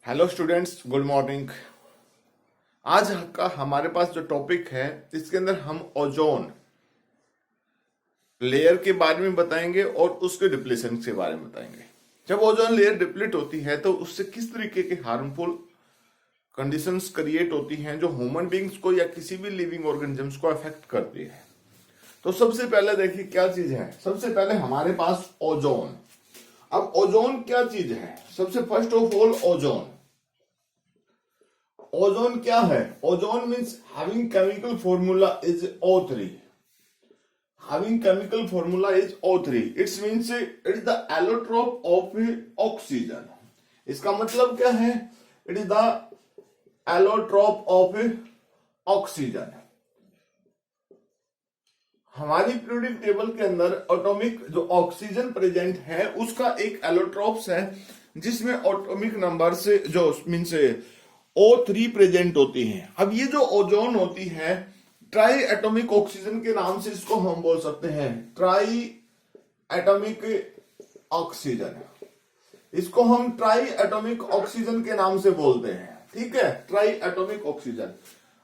Hello students, good morning. आज का हमारे पास जो टॉपिक है इसके अंदर हम ओजोन लेयर के बारे में बताएंगे और उसके डिप्लीशन के बारे में बताएंगे। जब ओजोन लेयर डिप्लीट होती है तो उससे किस तरीके के हार्मफुल कंडीशंस क्रिएट होती हैं जो ह्यूमन बींग्स को या किसी भी लिविंग ऑर्गेनिजम्स को अफेक्ट करती है। तो सबसे पहले देखिए क्या चीज है। सबसे पहले हमारे पास ओजोन। अब ओजोन क्या चीज है? सबसे फर्स्ट ऑफ ऑल ओजोन क्या है? Ozone means having chemical formula is O3। having chemical formula is O3। It means it is the allotrope of oxygen। इसका मतलब क्या है? It is the allotrope of oxygen। हमारी पीरियोडिक टेबल के अंदर atomic जो ऑक्सीजन प्रेजेंट है उसका एक एलोट्रोप्स है जिसमें एटॉमिक नंबर से जो मीन्स O3 प्रेजेंट होती है। अब ये जो ओजोन होती है ट्राई एटॉमिक ऑक्सीजन के नाम से इसको हम बोल सकते हैं ट्राई एटॉमिक ऑक्सीजन। इसको हम ट्राई एटॉमिक ऑक्सीजन के नाम से बोलते हैं, ठीक है, ट्राई एटॉमिक ऑक्सीजन।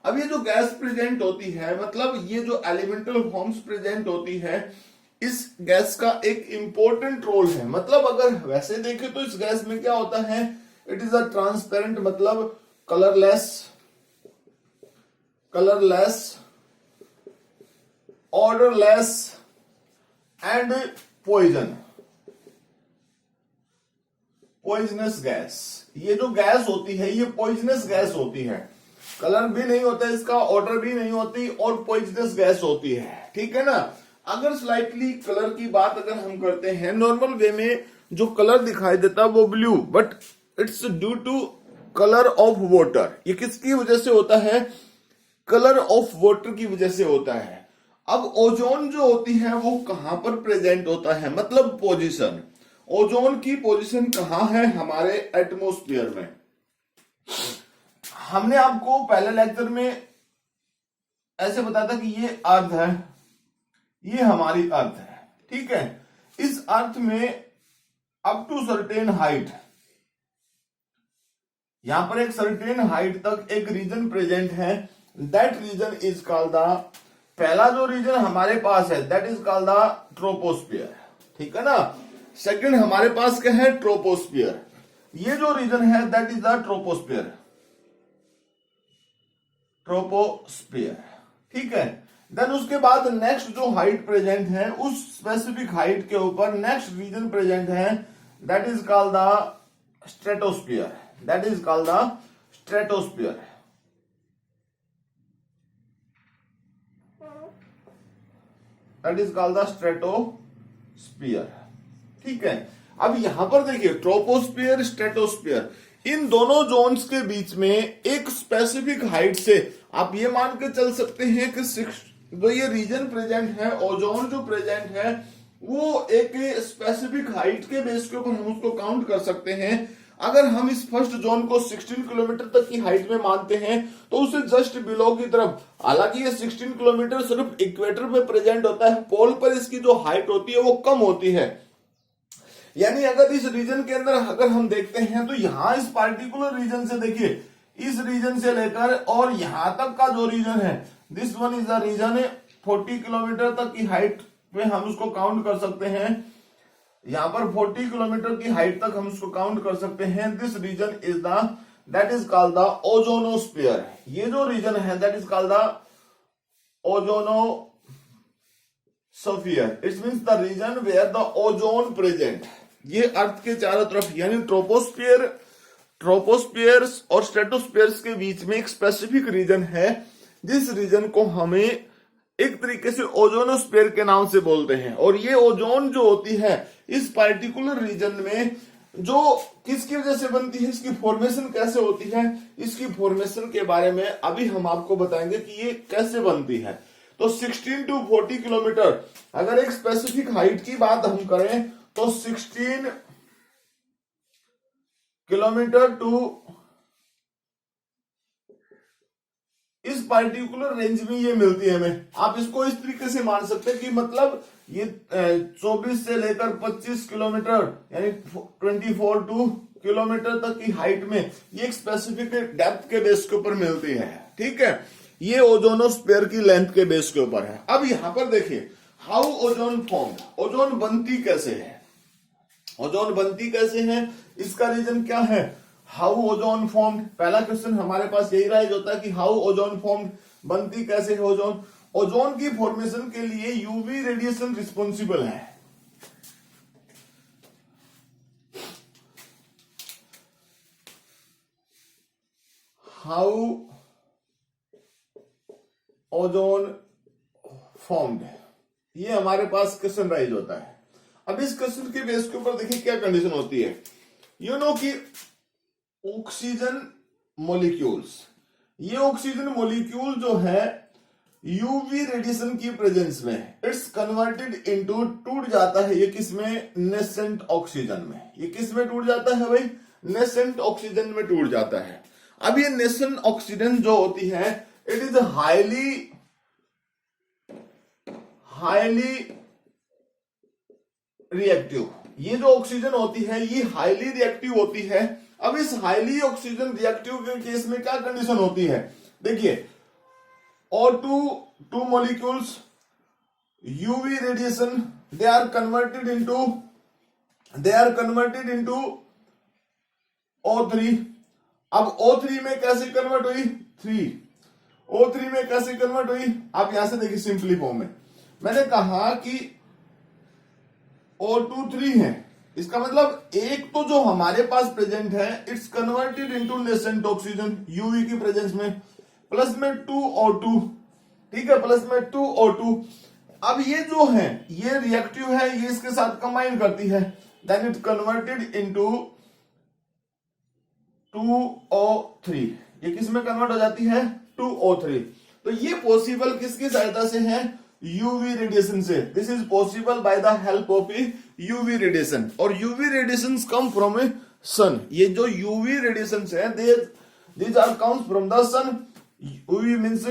अब ये जो गैस प्रेजेंट होती है मतलब ये जो एलिमेंटल फॉर्म्स प्रेजेंट होती है इस गैस का एक इंपॉर्टेंट रोल है। मतलब अगर वैसे देखें तो इस गैस में क्या होता है, इट इज अ ट्रांसपेरेंट मतलब colourless odourless and poisonous gas. ये जो गैस होती है ये पॉइजनस गैस होती है। कलर भी नहीं होता इसका, ऑर्डर भी नहीं होती और पॉइजनस गैस होती है, ठीक है ना। अगर स्लाइटली कलर की बात अगर हम करते हैं नॉर्मल वे में जो कलर दिखाई देता है वो blue, but it's due to colour of water. ये किसकी वजह से होता है? कलर ऑफ वाटर की वजह से होता है। अब ओजोन जो होती है वो कहां पर प्रेजेंट होता है, मतलब पोजीशन। ओजोन की पोजीशन कहां है? हमारे एटमॉस्फेयर में। हमने आपको पहले लेक्चर में ऐसे बताया था कि ये अर्थ है, ये हमारी अर्थ है, ठीक है। इस अर्थ में अप टू सर्टेन हाइट, यहां पर एक सर्टेन हाइट तक एक रीजन प्रेजेंट है। That region is called the, पहला जो रीजन हमारे पास है that is called the troposphere, ठीक है ना। सेकंड हमारे पास क्या है? ट्रोपोस्फियर। ये जो रीजन है दैट इज द ट्रोपोस्फियर, ठीक है। देन उसके बाद नेक्स्ट जो हाइट प्रेजेंट है उस स्पेसिफिक हाइट के ऊपर नेक्स्ट रीजन प्रेजेंट है that is called the stratosphere, that is called the stratosphere. That is called the stratosphere, ठीक है। अब यहां पर देखिए ट्रोपोस्फियर, स्ट्रेटोस्फियर, इन दोनों जोन्स के बीच में एक स्पेसिफिक हाइट से आप ये मान के चल सकते हैं कि जो ये रीजन प्रेजेंट है, ओजोन जो प्रेजेंट है वो एक स्पेसिफिक हाइट के बेस के ऊपर हम उसको काउंट कर सकते हैं। अगर हम इस फर्स्ट जोन को 16 किलोमीटर तक की हाइट में मानते हैं तो उसे जस्ट बिलो की तरफ, हालांकि ये 16 किलोमीटर सिर्फ इक्वेटर पे प्रेजेंट होता है, पोल पर इसकी जो हाइट होती है वो कम होती है। यानी अगर इस रीजन के अंदर अगर हम देखते हैं तो यहां इस पार्टिकुलर रीजन से देखिए, इस रीजन से लेकर और यहां तक का जो रीजन है this one is the region 40 kilometre तक की हाइट पे हम उसको काउंट कर सकते हैं। यहां पर 40 किलोमीटर की हाइट तक हम उसको काउंट कर सकते हैं। This region is the that is called the ozonosphere. ये जो रीजन है that is called the ozonosphere. It means the region where the ozone present. ये अर्थ के चारों तरफ यानी ट्रोपोस्फियर्स और स्ट्रेटोस्फियर्स के बीच में एक स्पेसिफिक रीजन है जिस रीजन को हमें एक तरीके से ओजोनोस्फीयर के नाम से बोलते हैं। और ये ओजोन जो होती है इस पार्टिकुलर रीजन में जो किसकी वजह से बनती है, इसकी फॉर्मेशन कैसे होती है, इसकी फॉर्मेशन के बारे में अभी हम आपको बताएंगे कि ये कैसे बनती है। तो 16 टू 40 किलोमीटर, अगर एक स्पेसिफिक हाइट की बात हम करें तो 16 किलोमीटर टू इस पार्टिकुलर रेंज में ये मिलती है हमें। आप इसको इस तरीके से मान सकते हैं कि मतलब ये 24 से लेकर 25 किलोमीटर यानी 24 टू किलोमीटर तक की हाइट में ये एक स्पेसिफिक डेप्थ के बेस के ऊपर मिलती है, ठीक है। ये ओजोनोस्फीयर की लेंथ के बेस के ऊपर है। अब यहां पर देखिए हाउ ओजोन फॉर्म, ओजोन बनती कैसे है, ओजोन बनती कैसे है, इसका रीजन क्या है, हाउ ओजोन फॉर्म्ड। पहला क्वेश्चन हमारे पास यही राइज होता है कि हाउ ओजोन फॉर्म्ड, बनती कैसे है ओजोन। ओजोन की फॉर्मेशन के लिए यूवी रेडिएशन रिस्पॉन्सिबल है। हाउ ओजोन फॉर्म्ड, ये हमारे पास क्वेश्चन राइज होता है। अब इस क्वेश्चन के बेस के ऊपर देखिए क्या कंडीशन होती है। यू नो कि ऑक्सीजन मॉलिक्यूल्स, ये ऑक्सीजन मॉलिक्यूल जो है यूवी रेडिएशन की प्रेजेंस में इट्स कन्वर्टेड इनटू, टूट जाता है ये किसमें, नेसेंट ऑक्सीजन में। ये किस में टूट जाता है भाई, नेसेंट ऑक्सीजन में टूट जाता है। अब ये नेसेंट ऑक्सीजन जो होती है इट इज हाईली रिएक्टिव। ये जो ऑक्सीजन होती है ये हाईली रिएक्टिव होती है। अब इस हाईली ऑक्सीजन रिएक्टिव के केस में क्या कंडीशन होती है, देखिए O2 two molecules UV radiation they are converted into O3। अब O3 में कैसे कन्वर्ट हुई, 3 O3 में कैसे कन्वर्ट हुई, आप यहां से देखिए सिंपली फॉर्म में मैंने कहा कि O2 3 है, इसका मतलब एक तो जो हमारे पास प्रेजेंट है it's converted into nascent oxygen UV की प्रेजेंस में, प्लस में 2O2, ठीक है, प्लस में 2O2। अब ये जो है ये रिएक्टिव है, ये इसके साथ कंबाइन करती है, then it converted into 2O3। ये किस में कन्वर्ट हो जाती है, 2O3। तो ये पॉसिबल किसकी सहायता से है, यूवी रेडिएशन से। This is possible by the help of UV radiation, और UV radiation come from sun. ये जो यूवी रेडिएशन है these are comes from the sun। UV means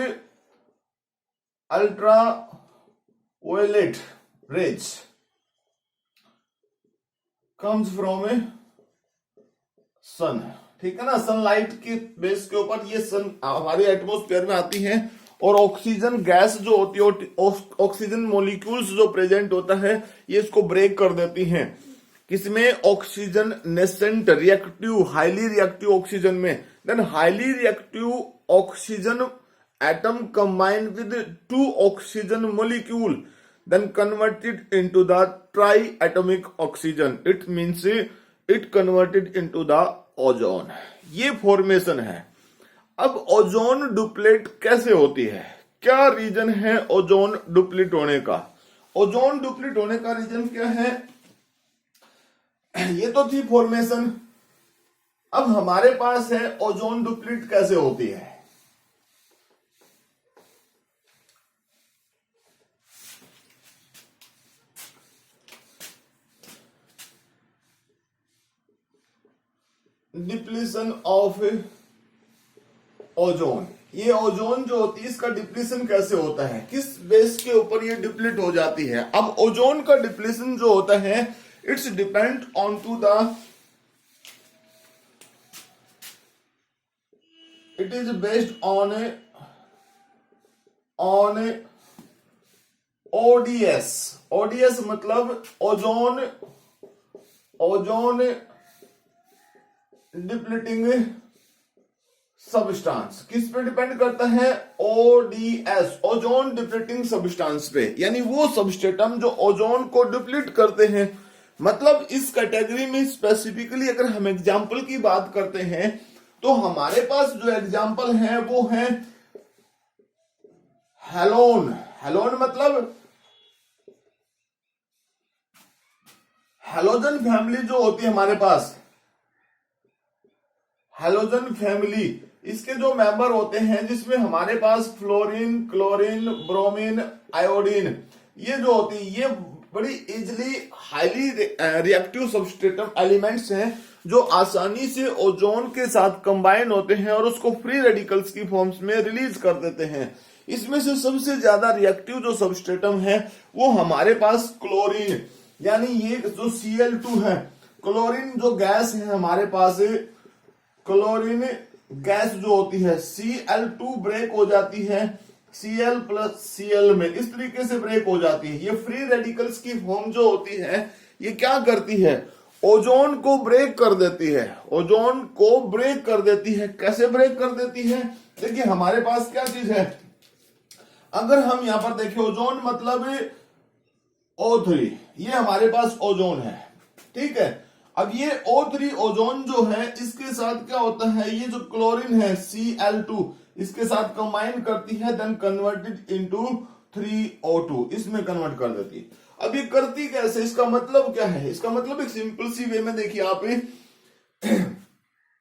ultraviolet rays comes from sun, ठीक है ना। Sunlight के base के ऊपर ये सन हमारे एटमॉस्फेयर में आती है, और ऑक्सीजन गैस जो होती है, ऑक्सीजन मॉलिक्यूल्स जो प्रेजेंट होता है ये इसको ब्रेक कर देती हैं, किसमें, oxygen nascent reactive highly reactive oxygen में। Then highly reactive oxygen atom combine with 2 ऑक्सीजन molecule then converted into the triatomic oxygen, it means it converted into the ozone। ये फॉर्मेशन है। अब ओजोन डुप्लेट कैसे होती है, क्या रीजन है ओजोन डुप्लीट होने का। ओजोन डुप्लीट होने का रीजन क्या है, ये तो थी फॉर्मेशन। अब हमारे पास है ओजोन डुप्लीट कैसे होती है। डिप्लीशन ऑफ ओजोन, ये ओजोन जो होती है इसका डिप्लीशन कैसे होता है, किस बेस के ऊपर ये डिप्लीट हो जाती है। अब ओजोन का डिप्लीशन जो होता है its depend on to the, it is based on ODS. ODS मतलब ओजोन डिप्लीटिंग सब्सटेंस। किस पे डिपेंड करता है, ओडीएस, ओजोन डिप्लीटिंग सब्सटेंस पे, यानी वो सबस्टेटम जो ओजोन को डिप्लीट करते हैं। मतलब इस कैटेगरी में स्पेसिफिकली अगर हम एग्जांपल की बात करते हैं तो हमारे पास जो एग्जांपल है वो है हेलोन। हेलोन मतलब हेलोजन फैमिली जो होती है हमारे पास, हेलोजन फैमिली, इसके जो मेंबर होते हैं जिसमें हमारे पास फ्लोरीन, क्लोरीन, ब्रोमीन, आयोडीन, ये जो होती है ये बड़ी easily highly reactive substratum elements हैं जो आसानी से ओजोन के साथ कंबाइन होते हैं और उसको फ्री रेडिकल्स की फॉर्म्स में रिलीज कर देते हैं। इसमें से सबसे ज्यादा रिएक्टिव जो सबस्टेटम है वो हमारे पास क्लोरीन, यानी ये जो Cl2 है क्लोरीन जो गैस है हमारे पास, क्लोरीन गैस जो होती है Cl2 ब्रेक हो जाती है Cl प्लस Cl में, इस तरीके से ब्रेक हो जाती है। ये फ्री रेडिकल्स की फॉर्म जो होती है ये क्या करती है, ओजोन को ब्रेक कर देती है, ओजोन को ब्रेक कर देती है। कैसे ब्रेक कर देती है, देखिए हमारे पास क्या चीज है, अगर हम यहां पर देखें ओजोन मतलब O3, ये हमारे पास ओजोन है, ठीक है। अब ये O3 ओजोन जो है इसके साथ क्या होता है, ये जो क्लोरीन है Cl2 इसके साथ कंबाइन करती है, देन कन्वर्टेड इनटू 3O2, इसमें कन्वर्ट कर देती है। अब ये करती कैसे, इसका मतलब क्या है, इसका मतलब एक सिंपल सी वे में देखिए आप,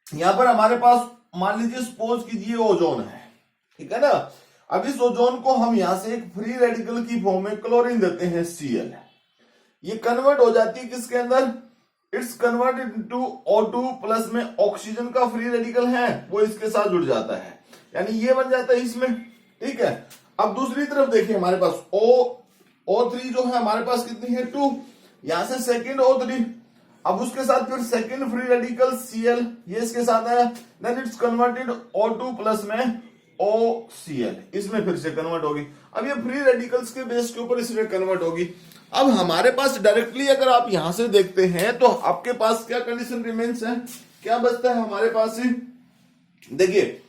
यहां पर हमारे पास मान लीजिए सपोज कीजिए ओजोन है, ठीक है ना। अब इस ओजोन को हम यहां से एक फ्री रेडिकल की फॉर्म में क्लोरीन देते हैं Cl, ये कन्वर्ट हो जाती है किसके अंदर, it's converted into O2 plus में ऑक्सीजन का फ्री रेडिकल है वो इसके साथ जुड़ जाता है, यानी ये बन जाता है इसमें, ठीक है। अब दूसरी तरफ देखिए हमारे पास O3 जो है हमारे पास कितनी है 2, यहां से सेकंड O3, अब उसके साथ फिर सेकंड फ्री रेडिकल Cl, ये इसके साथ आया, then its converted O2 plus में OCl, इसमें फिर से कन्वर्ट होगी। अब ये फ्री रेडिकल्स के बेस के ऊपर इसमें कन्वर्ट होगी। अब हमारे पास डायरेक्टली अगर आप यहां से देखते हैं तो आपके पास क्या कंडीशन रिमेन्स है, क्या बचता है हमारे पास, देखिए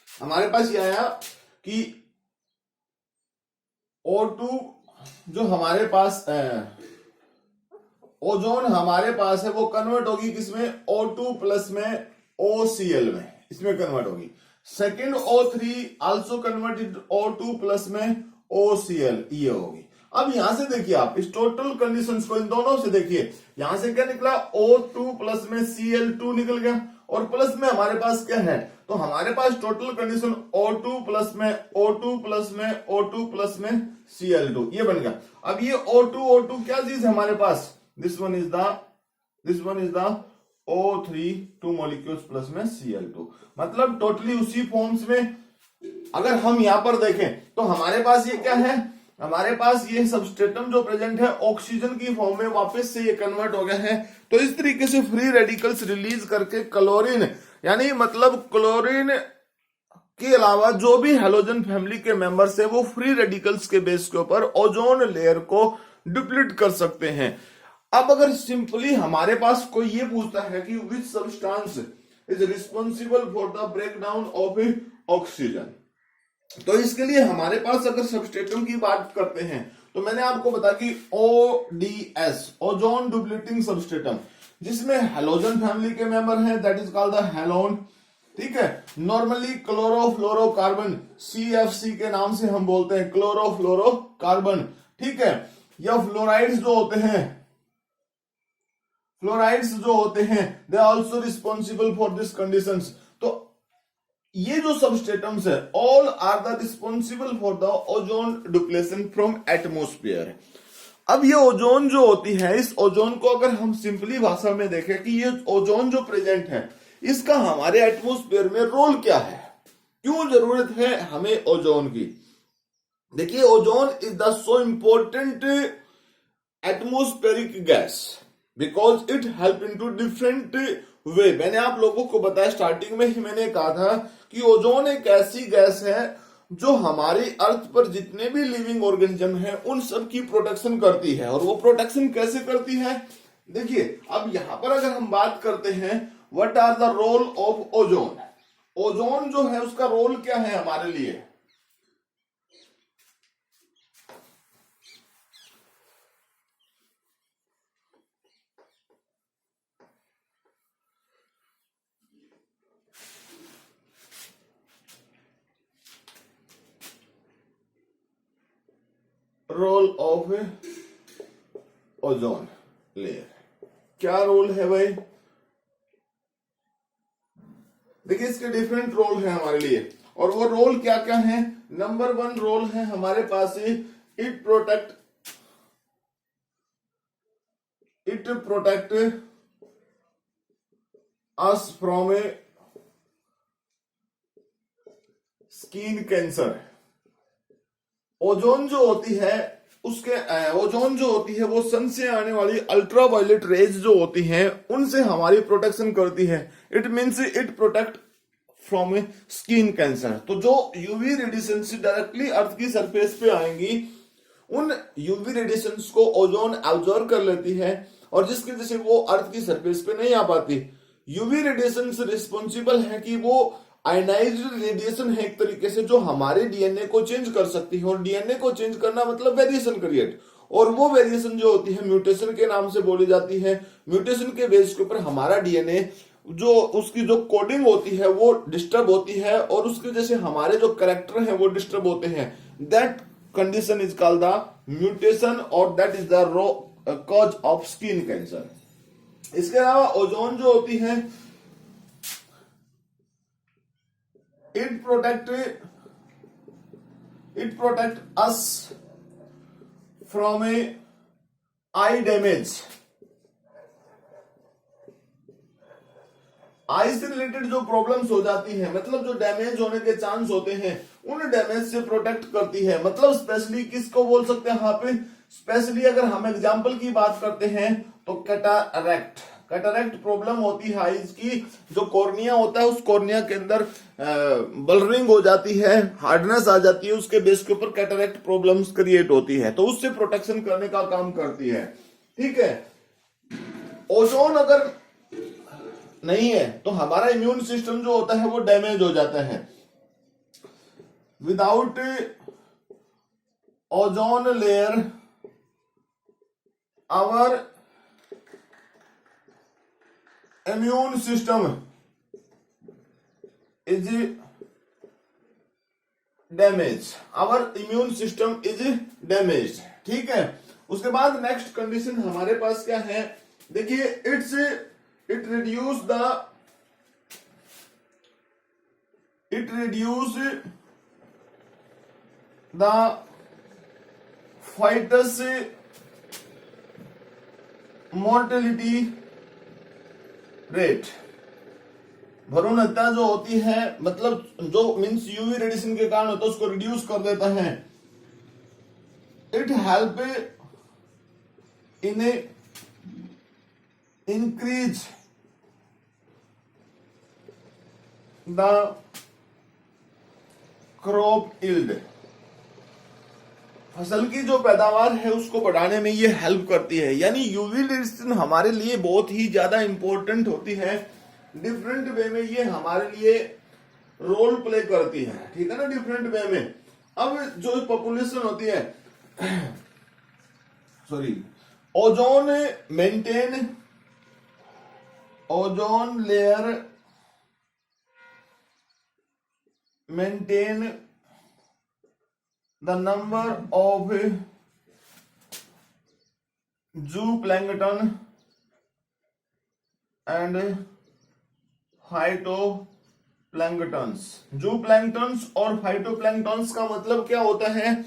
हमारे पास ये आया कि O2 जो हमारे पास ओजोन हमारे पास है वो कन्वर्ट होगी किसमें, O2 प्लस में OCl में, इसमें कन्वर्ट होगी। Second O3 also converted O2 plus में OCl, ये होगी। अब यहां से देखिए आप इस टोटल कंडीशंस को इन दोनों से देखिए, यहां से क्या निकला O2 प्लस में Cl2 निकल गया, और प्लस में हमारे पास क्या है, तो हमारे पास टोटल कंडीशन O2 प्लस में O2 प्लस में O2 प्लस में Cl2, ये बन गया। अब ये O2 क्या चीज है हमारे पास, this one is the O3 2 molecules plus में Cl2, मतलब टोटली उसी फॉर्म्स में। अगर हम यहां पर देखें तो हमारे पास ये क्या है, हमारे पास ये सबस्ट्रेटम जो प्रेजेंट है ऑक्सीजन की फॉर्म में वापस से ये कन्वर्ट हो गया है। तो इस तरीके से फ्री रेडिकल्स रिलीज करके क्लोरीन, यानी मतलब क्लोरीन के अलावा जो भी हेलोजन फैमिली के मेंबर्स है वो फ्री रेडिकल्स के बेस के ऊपर ओजोन लेयर को डिप्लीट कर सकते हैं। अब अगर सिंपली हमारे पास कोई ये पूछता है कि which substance is responsible for the breakdown of oxygen, तो इसके लिए हमारे पास अगर सबस्ट्रेटम की बात करते हैं तो मैंने आपको बताया कि ODS ओजोन डुप्लीटिंग सबस्ट्रेटम, जिसमें हेलोजन फैमिली के मेंबर हैं, that is called the halon, ठीक है। नॉर्मली क्लोरोफ्लोरोकार्बन CFC के नाम से हम बोलते हैं, क्लोरोफ्लोरोकार्बन, ठीक है। या फ्लोराइड्स जो होते हैं they are also responsible for this conditions. तो ये जो सबस्ट्रेटम्स है all are the responsible for the ozone depletion from atmosphere. अब ये ओजोन जो होती है, इस ओजोन को अगर हम सिंपली भाषा में देखें कि ये ओजोन जो प्रेजेंट है इसका हमारे एटमोस्फियर में रोल क्या है, क्यों जरूरत है हमें ओजोन की। देखिए ozone is the so important atmospheric gas because it help in two different way. मैंने आप लोगों को बताया स्टार्टिंग में ही, मैंने कहा था कि ओजोन एक ऐसी गैस है जो हमारी अर्थ पर जितने भी लिविंग ऑर्गेनिज्म हैं उन सब की प्रोटेक्शन करती है। और वो प्रोटेक्शन कैसे करती है, देखिए अब यहां पर अगर हम बात करते हैं what are the role of ozone, ozone जो है उसका रोल क्या है हमारे लिए। रोल ऑफ ओजोन लेयर, क्या रोल है भाई, देखिए इसके डिफरेंट रोल है हमारे लिए। और वो रोल क्या क्या है, नंबर 1 रोल है हमारे पास it protect us from skin cancer. Ozone जो होती है ओजोन जो होती है वो सन से आने वाली अल्ट्रावायलेट रेज जो होती हैं उनसे हमारी प्रोटेक्शन करती है। It means it protect from skin cancer. तो जो यूवी रेडिएशन से डायरेक्टली अर्थ की सरफेस पे आएंगी उन यूवी रेडिएशंस को ओजोन एब्जॉर्ब कर लेती है और जिसकी वजह से वो अर्थ की सरफेस पे नहीं आ पाती। यूवी रेडिएशन से रिस्पॉन्सिबल है कि वो आयनाइज्ड रेडिएशन है एक तरीके से जो हमारे डीएनए को चेंज कर सकती है, और डीएनए को चेंज करना मतलब वेरिएशन क्रिएट, और वो वेरिएशन जो होती है म्यूटेशन के नाम से बोली जाती है। म्यूटेशन के बेस के ऊपर हमारा डीएनए जो उसकी जो कोडिंग होती है वो डिस्टर्ब होती है और उसकी वजह से हमारे जो कैरेक्टर है वो डिस्टर्ब होते हैं। That condition is called the mutation और that is the cause of skin cancer. इसके अलावा ओजोन जो होती है it protect us from a eye damage. Eye से रिलेटेड जो प्रॉब्लम्स हो जाती है, मतलब जो डैमेज होने के चांस होते हैं उन डैमेज से प्रोटेक्ट करती है। मतलब स्पेशली किसको बोल सकते हैं यहाँ पे, स्पेशली अगर हम एग्जांपल की बात करते हैं तो कैटरैक्ट प्रॉब्लम होती है आईज की। जो कॉर्निया होता है उस कॉर्निया के अंदर बलरिंग हो जाती है, हार्डनेस आ जाती है, उसके बेस के ऊपर कैटरैक्ट प्रॉब्लम्स क्रिएट होती है, तो उससे प्रोटेक्शन करने का काम करती है। ठीक है, ओजोन अगर नहीं है तो हमारा इम्यून सिस्टम जो होता है वो डैमेज हो जाता है। Without ozone layer our immune system is damage, our immune system is damage. ठीक है, उसके बाद नेक्स्ट कंडीशन हमारे पास क्या है, देखिए it reduce the fetus mortality rate। भ्रूण हत्या जो होती है, मतलब जो मीन्स यूवी रेडिएशन के कारण होता है उसको रिड्यूस कर देता है। It help in increase the crop yield. फसल की जो पैदावार है उसको बढ़ाने में ये हेल्प करती है। यानी यूवी रेडिएशन हमारे लिए बहुत ही ज्यादा इंपॉर्टेंट होती है। डिफरेंट वे में ये हमारे लिए रोल प्ले करती है। ठीक है ना, डिफरेंट वे में। अब जो पॉपुलेशन होती है ozone layer maintain the number of zooplankton and phytoplanktons। zooplankton और phytoplanktons का मतलब क्या होता है,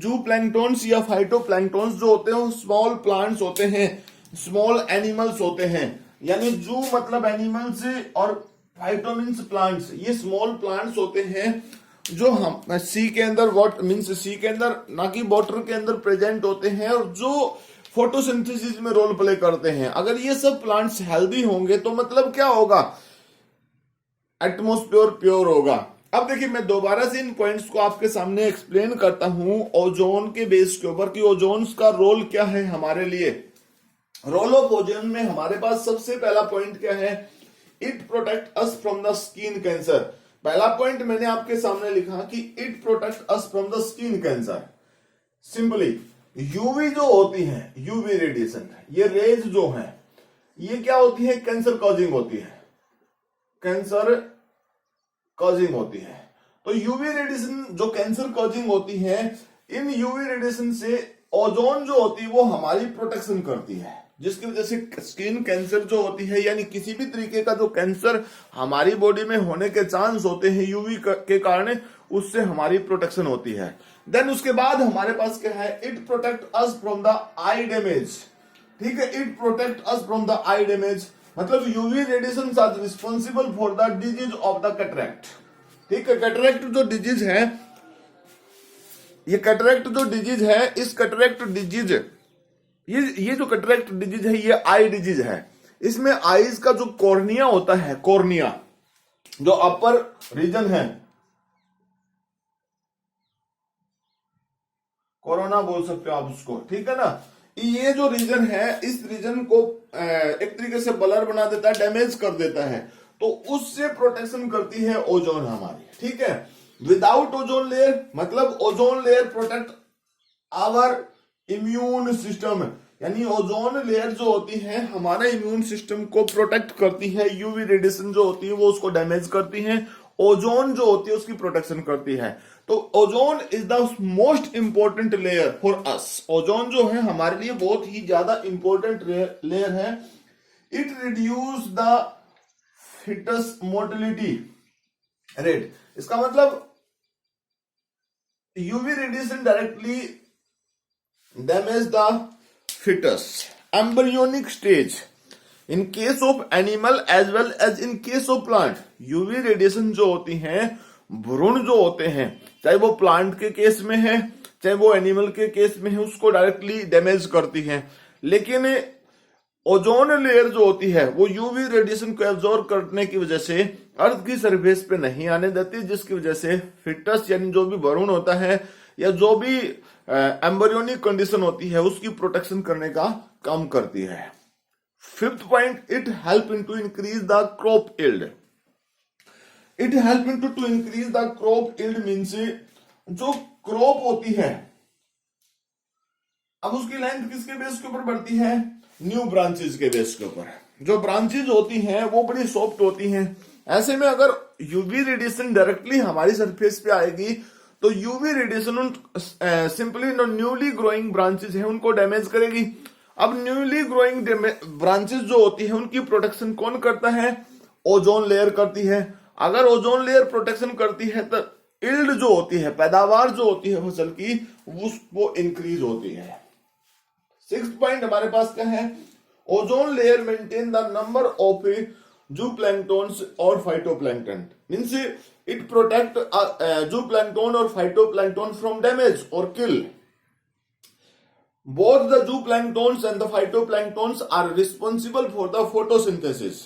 zooplankton या phytoplanktons जो होते हैं वो स्मॉल प्लांट्स होते हैं, स्मॉल एनिमल्स होते हैं। यानी जू मतलब एनिमल्स और फाइटो मीन्स प्लांट्स, ये स्मॉल प्लांट्स होते हैं जो हम सी के अंदर सी के अंदर ना कि वाटर के अंदर प्रेजेंट होते हैं और जो फोटोसिंथेसिस में रोल प्ले करते हैं। अगर ये सब प्लांट्स हेल्दी होंगे तो मतलब क्या होगा, एटमॉस्फेयर प्योर होगा। अब देखिए मैं दोबारा से इन पॉइंट्स को आपके सामने एक्सप्लेन करता हूं ओजोन के बेस के ऊपर कि ओजोन का रोल क्या है हमारे लिए। रोल ऑफ ओजोन में हमारे पास सबसे पहला पॉइंट क्या है, it protect us from the skin cancer. पहला पॉइंट मैंने आपके सामने लिखा कि it protect us from the skin cancer. Simply UV जो होती है, यूवी रेडिएशन, ये रेज जो है ये क्या होती है, कैंसर कॉजिंग होती है, कैंसर कॉजिंग होती है। तो यूवी रेडिएशन जो कैंसर कॉजिंग होती है, इन यूवी रेडिएशन से ओजोन जो होती है वो हमारी प्रोटेक्शन करती है, जिसकी वजह से स्किन कैंसर जो होती है यानी किसी भी तरीके का जो कैंसर हमारी बॉडी में होने के चांस होते हैं यूवी के कारण, उससे हमारी प्रोटेक्शन होती है। देन उसके बाद हमारे पास क्या है, it protect us from the eye damage. ठीक है, it protect us from the eye damage मतलब UV radiation are responsible for the disease of the cataract. ठीक है। कैटरेक्ट जो डिजीज है, ये कैटरेक्ट जो डिजीज है, इस कैटरेक्ट डिजीज, ये जो कैटरेक्ट डिजीज है ये आई डिजीज है। इसमें आईज का जो कॉर्निया होता है, कॉर्निया जो अपर रीजन है, कोरोना बोल सकते हो आप उसको, ठीक है ना। ये जो रीजन है, इस रीजन को एक तरीके से ब्लर बना देता है, डैमेज कर देता है, तो उससे प्रोटेक्शन करती है ओजोन हमारी, ठीक है। विदाउट ओजोन लेयर मतलब ozone layer protect our immune system, यानी ओजोन लेयर जो होती है हमारा इम्यून सिस्टम को प्रोटेक्ट करती है। यूवी रेडिएशन जो होती है वो उसको डैमेज करती है, ओजोन जो होती है उसकी प्रोटेक्शन करती है। तो ozone is the most important layer for us. Ozone जो है हमारे लिए बहुत ही ज्यादा इंपॉर्टेंट लेयर है। It reduce the fetus mortality rate. इसका मतलब UV radiation directly damage the fetus embryonic stage in case of animal as well as in case of plant. UV radiation जो होती है, भ्रूण जो होते हैं, चाहे वो प्लांट के केस में है चाहे वो एनिमल के केस में है, उसको डायरेक्टली डैमेज करती है। लेकिन ओजोन लेयर जो होती है वो यूवी रेडिएशन को एब्जॉर्ब करने की वजह से अर्थ की सरफेस पे नहीं आने देती, जिसकी वजह से फिटस यानी जो भी भ्रूण होता है या जो भी एम्ब्रियोनिक कंडीशन होती है उसकी प्रोटेक्शन करने का काम करती है। Fifth point, it help in to increase the crop yield. It help in to increase the crop yield means जो क्रॉप होती है, अब उसकी लेंथ किसके बेस के ऊपर बढ़ती है? न्यू ब्रांचेस के बेस के ऊपर। जो ब्रांचेस होती हैं वो बड़ी सॉफ्ट होती हैं। ऐसे में अगर यूवी रेडिएशन डायरेक्टली हमारी सरफेस पे आएगी तो UV radiation simply newly growing branches है उनको डैमेज करेगी। अब न्यूली ग्रोइंग ब्रांचेस जो होती है उनकी प्रोटेक्शन कौन करता है? ओजोन लेयर करती है। अगर ओजोन लेयर प्रोटेक्शन करती है तो यील्ड जो होती है, पैदावार जो होती है फसल की, वो इंक्रीज होती है। सिक्स्थ पॉइंट हमारे पास क्या है? Ozone layer maintain the number of zooplanktons और phytoplankton, means it protect zooplankton और फाइटोप्लैंक्टन फ्रॉम डैमेज और kill. Both the zooplanktons and the phytoplanktons are responsible for the photosynthesis.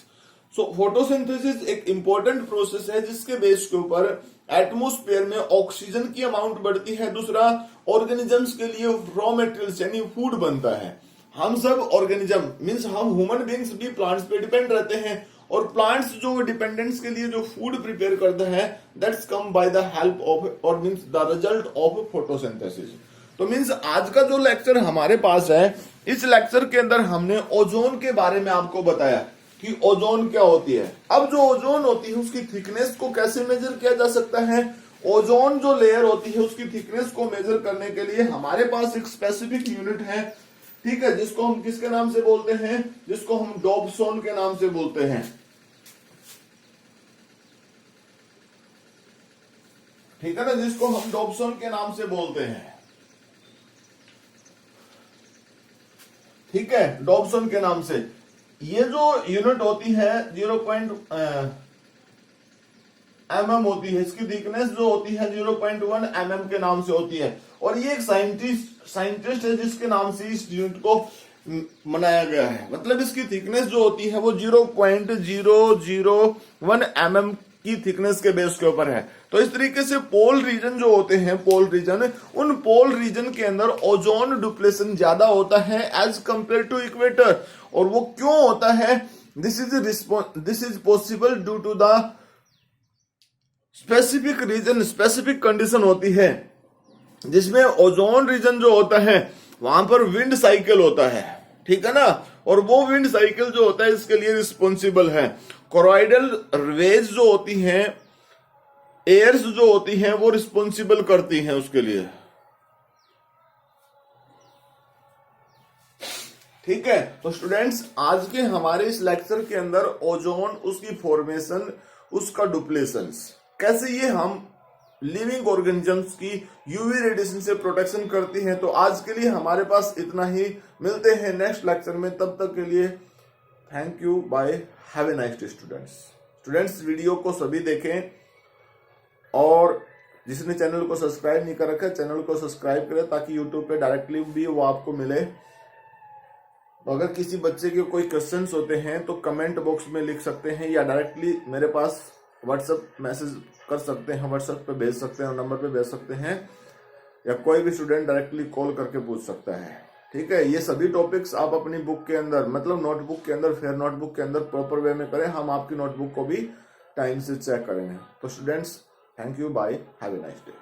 So photosynthesis एक important process है जिसके base के ऊपर atmosphere में oxygen की अमाउंट बढ़ती है। दूसरा, ऑर्गेनिजम्स के लिए रॉ मटेरियल्स यानी फूड बनता है। हम सब ऑर्गेनिज्म मींस हम ह्यूमन बींग्स भी प्लांट्स पे डिपेंड रहते हैं, और प्लांट्स जो डिपेंडेंट्स के लिए जो फूड प्रिपेयर करता है that's come by the help of और means the result of photosynthesis. तो मींस आज का जो लेक्चर हमारे पास है, इस लेक्चर के अंदर हमने ओजोन के बारे में आपको बताया कि ओजोन क्या होती है। अब जो ओजोन होती है उसकी थिकनेस को कैसे मेजर किया जा सकता है? ओजोन जो लेयर होती है उसकी थिकनेस को मेजर करने के लिए हमारे पास एक स्पेसिफिक यूनिट है, ठीक है, जिसको हम किसके नाम से बोलते हैं? जिसको हम डॉब्सन के नाम से बोलते हैं, ठीक है ना, जिसको हम डॉब्सन के नाम से बोलते हैं, ठीक है, डॉब्सन के नाम से। ये जो यूनिट होती है 0.1 mm होती है, इसकी थिकनेस जो होती है 0.1 mm के नाम से होती है। और ये एक साइंटिस्ट है जिसके नाम से इस यूनिट को बनाया गया है। मतलब इसकी थिकनेस जो होती है वो 0.001 mm की थिकनेस के बेस के ऊपर है। तो इस तरीके से पोल रीजन जो होते हैं, पोल रीजन, उन पोल रीजन के अंदर ओजोन डिप्लेशन ज्यादा होता है एज कंपेयर टू इक्वेटर। और वो क्यों होता है? This is possible due to the specific reason, specific condition होती है जिसमें ओजोन रीजन जो होता है वहां पर विंड साइकिल होता है, ठीक है ना। और वो विंड साइकिल जो होता है इसके लिए रिस्पॉन्सिबल है। कोरोइडल वेज जो होती हैं, एयर्स जो होती हैं, वो रिस्पॉन्सिबल करती हैं उसके लिए, ठीक है। तो स्टूडेंट्स, आज के हमारे इस लेक्चर के अंदर ओजोन, उसकी फॉर्मेशन, उसका डुप्लेशंस, कैसे ये हम लिविंग ऑर्गेनिजम्स की यूवी रेडिएशन से प्रोटेक्शन करती हैं। तो आज के लिए हमारे पास इतना ही। मिलते हैं नेक्स्ट लेक्चर में, तब तक के लिए thank you, bye, have a nice day students. Video को सभी देखें। और जिसने चैनल को सब्सक्राइब नहीं कर रखा है चैनल को सब्सक्राइब करें ताकि यूट्यूब पे डायरेक्टली भी वो आपको मिले। तो अगर किसी बच्चे के कोई क्वेश्चंस होते हैं तो कमेंट बॉक्स में लिख सकते हैं या डायरेक्टली मेरे पास व्हाट्सएप मैसेज कर सकते हैं, व्हाट्सएप पे भेज सकते हैं, नंबर पे भेज सकते हैं, या कोई भी स्टूडेंट डायरेक्टली कॉल करके पूछ सकता है। ठीक है, ये सभी टॉपिक्स आप अपनी बुक के अंदर मतलब नोटबुक के अंदर, फेयर नोटबुक के अंदर प्रॉपर वे में करें। हम आपकी नोटबुक को भी टाइम से चेक करेंगे। तो students, thank you, bye, have a nice day.